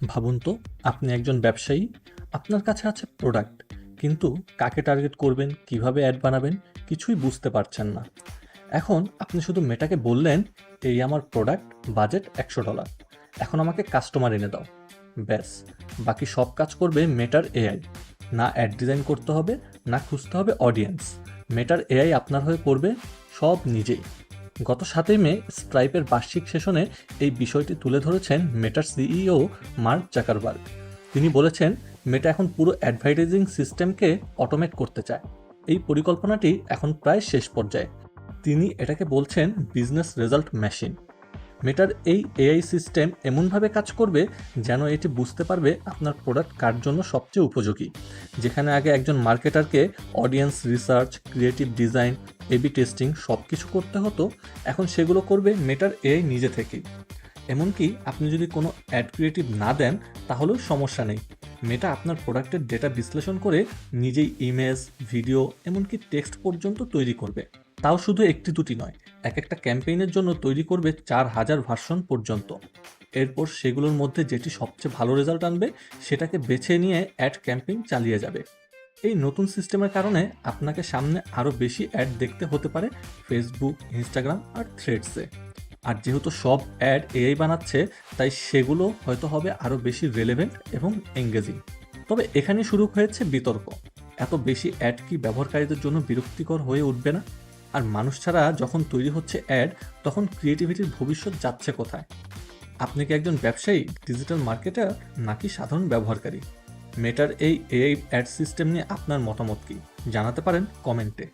ভাবুন তো, আপনি একজন ব্যবসায়ী, আপনার কাছে আছে প্রোডাক্ট, কিন্তু কাকে টার্গেট করবেন, কিভাবে অ্যাড বানাবেন, কিছুই বুঝতে পারছেন না। এখন আপনি শুধু মেটাকে বললেন, এই আমার প্রোডাক্ট, বাজেট $100, এখন আমাকে কাস্টমার এনে দাও। ব্যাস, বাকি সব কাজ করবে মেটার এআই। না অ্যাড ডিজাইন করতে হবে, না খুঁজতে হবে অডিয়েন্স। মেটার এআই আপনার হয়ে করবে সব নিজেই। গত 7ই মে স্ট্রাইপের বার্ষিক সেশনে এই বিষয়টি তুলে ধরেছেন মেটার সিইও মার্ক জাকারবার্গ। তিনি বলেছেন, মেটা এখন পুরো অ্যাডভার্টাইজিং সিস্টেমকে অটোমেট করতে চায়। এই পরিকল্পনাটি এখন প্রায় শেষ পর্যায়ে। তিনি এটাকে বলছেন বিজনেস রেজাল্ট মেশিন। মেটার এই এআই সিস্টেম এমনভাবে কাজ করবে যেন এটি বুঝতে পারবে আপনার প্রোডাক্ট কার জন্য সবচেয়ে উপযোগী। যেখানে আগে একজন মার্কেটারকে audience research, creative design, A B testing সব কিছু করতে হতো, এখন সেগুলো করবে মেটার এআই নিজে থেকেই। এমনকি আপনি যদি কোনো অ্যাড ক্রিয়েটিভ না দেন, তাহলেও সমস্যা নেই। মেটা আপনার প্রোডাক্টের ডেটা বিশ্লেষণ করে নিজেই ইমেজ, ভিডিও, এমনকি টেক্সট পর্যন্ত তৈরি করবে। তাও শুধু একটি দুটি নয়, এক একটা ক্যাম্পেইনের জন্য তৈরি করবে 4000 ভার্সন পর্যন্ত। এরপর সেগুলোর মধ্যে যেটি সবচেয়ে ভালো রেজাল্ট আনবে সেটাকে বেছে নিয়ে অ্যাড ক্যাম্পেইন চালিয়ে যাবে। এই নতুন সিস্টেমের কারণে আপনাকে সামনে আরও বেশি অ্যাড দেখতে হতে পারে ফেসবুক, ইনস্টাগ্রাম আর থ্রেডসে। আর যেহেতু সব অ্যাড এআই বানাচ্ছে, তাই সেগুলো হয়তো হবে আরও বেশি রেলেভেন্ট এবং এঙ্গেজিং। তবে এখানে শুরু হয়েছে বিতর্ক। এত বেশি অ্যাড কি ব্যবহারকারীদের জন্য বিরক্তিকর হয়ে উঠবে না? আর মানুষ ছাড়া যখন তৈরি হচ্ছে অ্যাড, তখন ক্রিয়েটিভিটির ভবিষ্যৎ যাচ্ছে কোথায়? আপনি কি একজন ব্যবসায়ী, ডিজিটাল মার্কেটার, নাকি সাধারণ ব্যবহারকারী? মেটার এই এআই অ্যাড সিস্টেম নিয়ে আপনার মতামত কি জানাতে পারেন কমেন্টে।